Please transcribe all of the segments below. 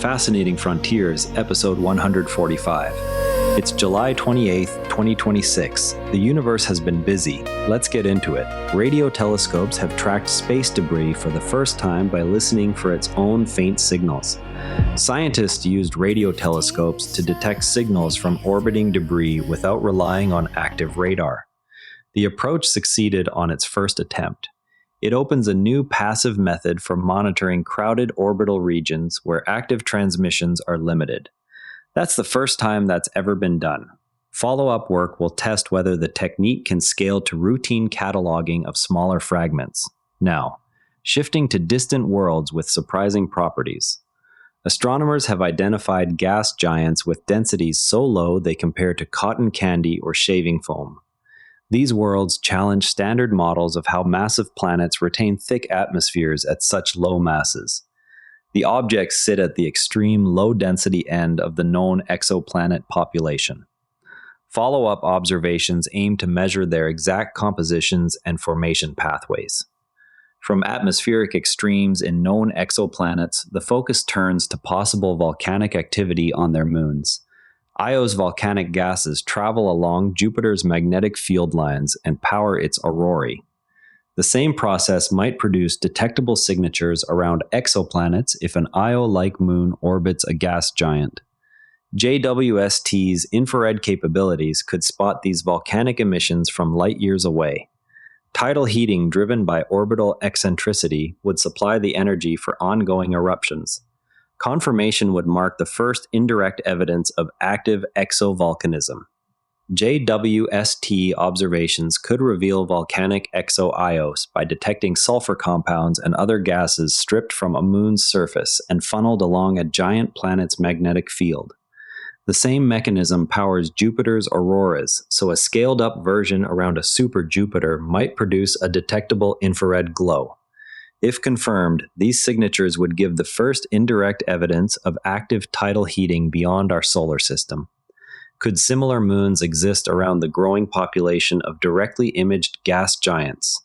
Fascinating Frontiers, episode 145. It's July 28th, 2026. The universe has been busy. Let's get into it. Radio telescopes have tracked space debris for the first time by listening for its own faint signals. Scientists used radio telescopes to detect signals from orbiting debris without relying on active radar. The approach succeeded on its first attempt. It opens a new passive method for monitoring crowded orbital regions where active transmissions are limited. That's the first time that's ever been done. Follow-up work will test whether the technique can scale to routine cataloging of smaller fragments. Now, shifting to distant worlds with surprising properties. Astronomers have identified gas giants with densities so low they compare to cotton candy or shaving foam. These worlds challenge standard models of how massive planets retain thick atmospheres at such low masses. The objects sit at the extreme low-density end of the known exoplanet population. Follow-up observations aim to measure their exact compositions and formation pathways. From atmospheric extremes in known exoplanets, the focus turns to possible volcanic activity on their moons. Io's volcanic gases travel along Jupiter's magnetic field lines and power its aurorae. The same process might produce detectable signatures around exoplanets if an Io-like moon orbits a gas giant. JWST's infrared capabilities could spot these volcanic emissions from light years away. Tidal heating driven by orbital eccentricity would supply the energy for ongoing eruptions. Confirmation would mark the first indirect evidence of active exovolcanism. JWST observations could reveal volcanic exo-Ios by detecting sulfur compounds and other gases stripped from a moon's surface and funneled along a giant planet's magnetic field. The same mechanism powers Jupiter's auroras, so a scaled-up version around a super Jupiter might produce a detectable infrared glow. If confirmed, these signatures would give the first indirect evidence of active tidal heating beyond our solar system. Could similar moons exist around the growing population of directly imaged gas giants?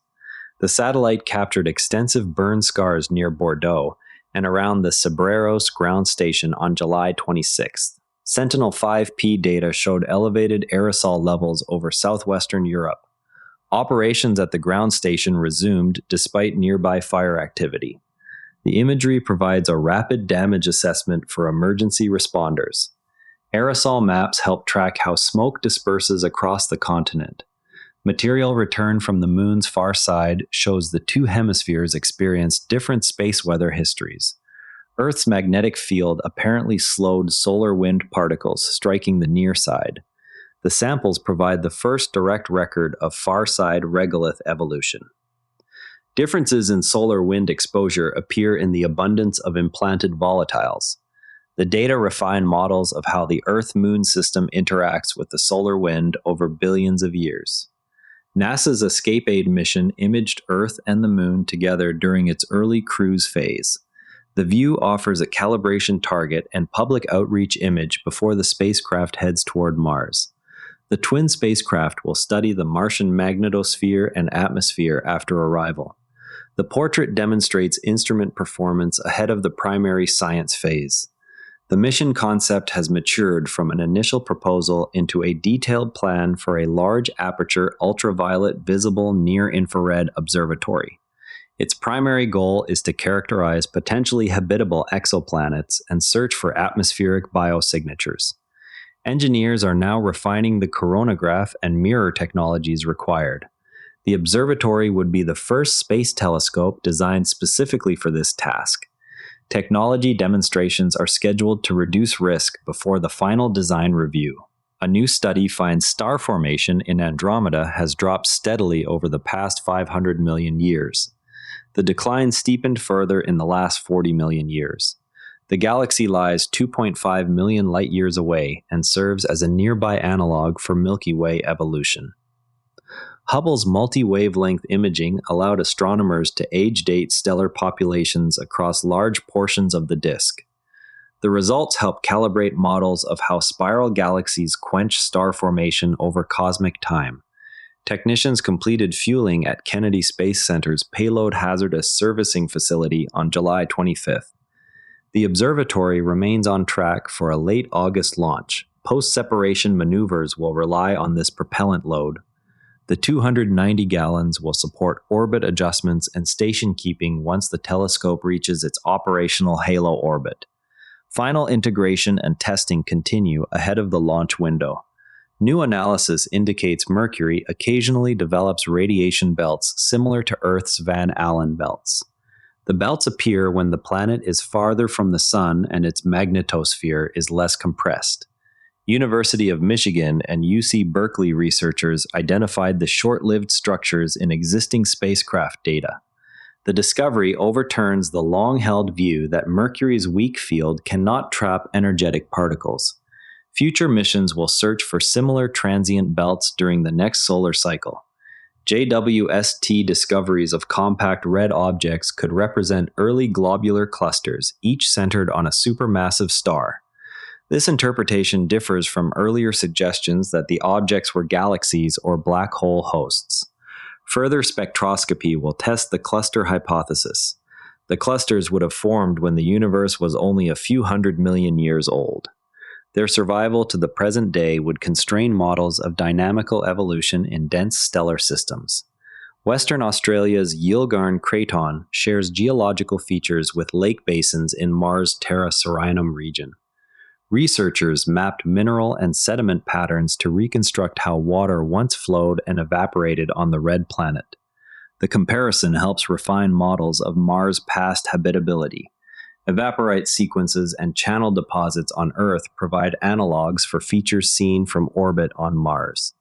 The satellite captured extensive burn scars near Bordeaux and around the Cebreros ground station on July 26th. Sentinel-5P data showed elevated aerosol levels over southwestern Europe. Operations at the ground station resumed despite nearby fire activity. The imagery provides a rapid damage assessment for emergency responders. Aerosol maps help track how smoke disperses across the continent. Material returned from the moon's far side shows the two hemispheres experienced different space weather histories. Earth's magnetic field apparently slowed solar wind particles striking the near side. The samples provide the first direct record of far-side regolith evolution. Differences in solar wind exposure appear in the abundance of implanted volatiles. The data refine models of how the Earth-Moon system interacts with the solar wind over billions of years. NASA's Escape Aid mission imaged Earth and the Moon together during its early cruise phase. The view offers a calibration target and public outreach image before the spacecraft heads toward Mars. The twin spacecraft will study the Martian magnetosphere and atmosphere after arrival. The portrait demonstrates instrument performance ahead of the primary science phase. The mission concept has matured from an initial proposal into a detailed plan for a large aperture ultraviolet visible near-infrared observatory. Its primary goal is to characterize potentially habitable exoplanets and search for atmospheric biosignatures. Engineers are now refining the coronagraph and mirror technologies required. The observatory would be the first space telescope designed specifically for this task. Technology demonstrations are scheduled to reduce risk before the final design review. A new study finds star formation in Andromeda has dropped steadily over the past 500 million years. The decline steepened further in the last 40 million years. The galaxy lies 2.5 million light-years away and serves as a nearby analog for Milky Way evolution. Hubble's multi-wavelength imaging allowed astronomers to age-date stellar populations across large portions of the disk. The results help calibrate models of how spiral galaxies quench star formation over cosmic time. Technicians completed fueling at Kennedy Space Center's Payload Hazardous Servicing Facility on July 25th. The observatory remains on track for a late August launch. Post-separation maneuvers will rely on this propellant load. The 290 gallons will support orbit adjustments and station keeping once the telescope reaches its operational halo orbit. Final integration and testing continue ahead of the launch window. New analysis indicates Mercury occasionally develops radiation belts similar to Earth's Van Allen belts. The belts appear when the planet is farther from the Sun and its magnetosphere is less compressed. University of Michigan and UC Berkeley researchers identified the short-lived structures in existing spacecraft data. The discovery overturns the long-held view that Mercury's weak field cannot trap energetic particles. Future missions will search for similar transient belts during the next solar cycle. JWST discoveries of compact red objects could represent early globular clusters, each centered on a supermassive star. This interpretation differs from earlier suggestions that the objects were galaxies or black hole hosts. Further spectroscopy will test the cluster hypothesis. The clusters would have formed when the universe was only a few 100 million years old. Their survival to the present day would constrain models of dynamical evolution in dense stellar systems. Western Australia's Yilgarn Craton shares geological features with lake basins in Mars' Terra Sirenum region. Researchers mapped mineral and sediment patterns to reconstruct how water once flowed and evaporated on the red planet. The comparison helps refine models of Mars' past habitability. Evaporite sequences and channel deposits on Earth provide analogs for features seen from orbit on Mars.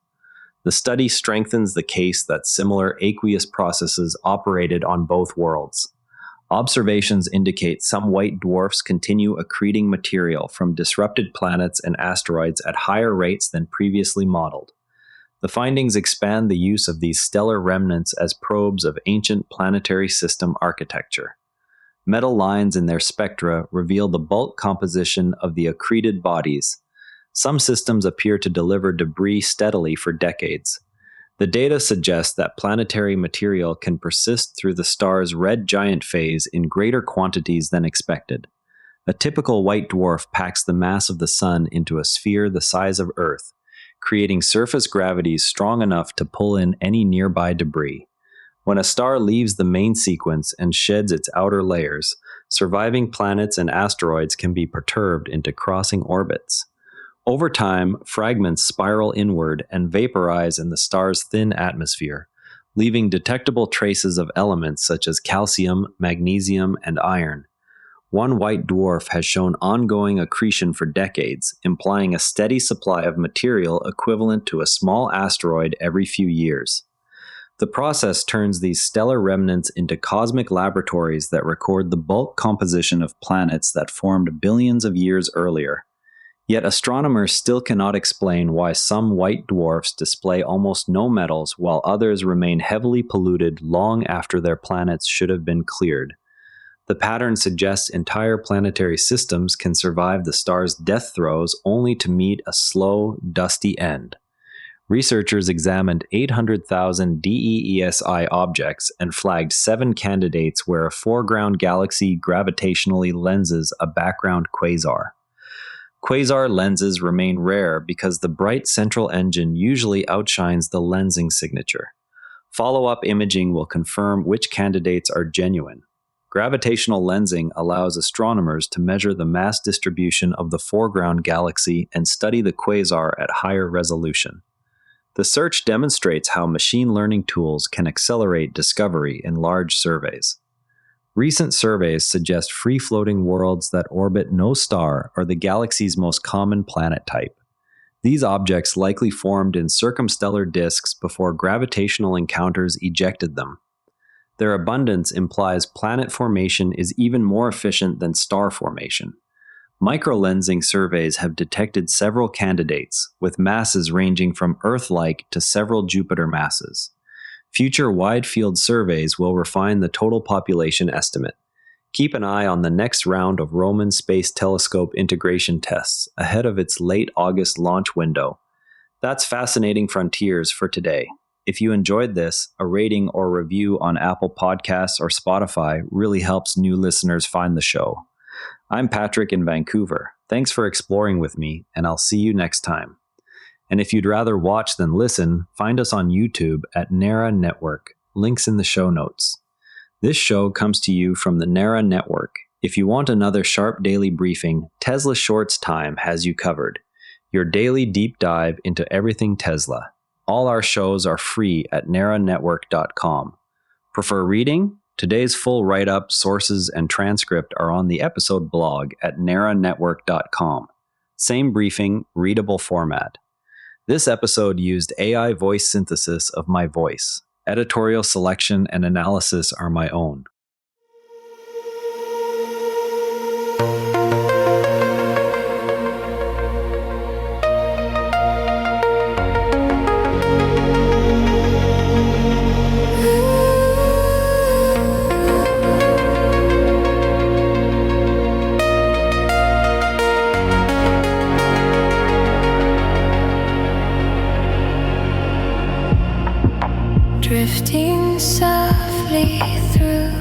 The study strengthens the case that similar aqueous processes operated on both worlds. Observations indicate some white dwarfs continue accreting material from disrupted planets and asteroids at higher rates than previously modeled. The findings expand the use of these stellar remnants as probes of ancient planetary system architecture. Metal lines in their spectra reveal the bulk composition of the accreted bodies. Some systems appear to deliver debris steadily for decades. The data suggests that planetary material can persist through the star's red giant phase in greater quantities than expected. A typical white dwarf packs the mass of the Sun into a sphere the size of Earth, creating surface gravities strong enough to pull in any nearby debris. When a star leaves the main sequence and sheds its outer layers, surviving planets and asteroids can be perturbed into crossing orbits. Over time, fragments spiral inward and vaporize in the star's thin atmosphere, leaving detectable traces of elements such as calcium, magnesium, and iron. One white dwarf has shown ongoing accretion for decades, implying a steady supply of material equivalent to a small asteroid every few years. The process turns these stellar remnants into cosmic laboratories that record the bulk composition of planets that formed billions of years earlier. Yet astronomers still cannot explain why some white dwarfs display almost no metals while others remain heavily polluted long after their planets should have been cleared. The pattern suggests entire planetary systems can survive the star's death throes only to meet a slow, dusty end. Researchers examined 800,000 DEESI objects and flagged 7 candidates where a foreground galaxy gravitationally lenses a background quasar. Quasar lenses remain rare because the bright central engine usually outshines the lensing signature. Follow-up imaging will confirm which candidates are genuine. Gravitational lensing allows astronomers to measure the mass distribution of the foreground galaxy and study the quasar at higher resolution. The search demonstrates how machine learning tools can accelerate discovery in large surveys. Recent surveys suggest free-floating worlds that orbit no star are the galaxy's most common planet type. These objects likely formed in circumstellar disks before gravitational encounters ejected them. Their abundance implies planet formation is even more efficient than star formation. Microlensing surveys have detected several candidates, with masses ranging from Earth-like to several Jupiter masses. Future wide-field surveys will refine the total population estimate. Keep an eye on the next round of Roman Space Telescope integration tests ahead of its late August launch window. That's Fascinating Frontiers for today. If you enjoyed this, a rating or review on Apple Podcasts or Spotify really helps new listeners find the show. I'm Patrick in Vancouver. Thanks for exploring with me, and I'll see you next time. And if you'd rather watch than listen, find us on YouTube at NARA Network. Links in the show notes. This show comes to you from the NARA Network. If you want another sharp daily briefing, Tesla Shorts Time has you covered. Your daily deep dive into everything Tesla. All our shows are free at naranetwork.com. Prefer reading? Today's full write-up, sources, and transcript are on the episode blog at naranetwork.com. Same briefing, readable format. This episode used AI voice synthesis of my voice. Editorial selection and analysis are my own. Drifting softly through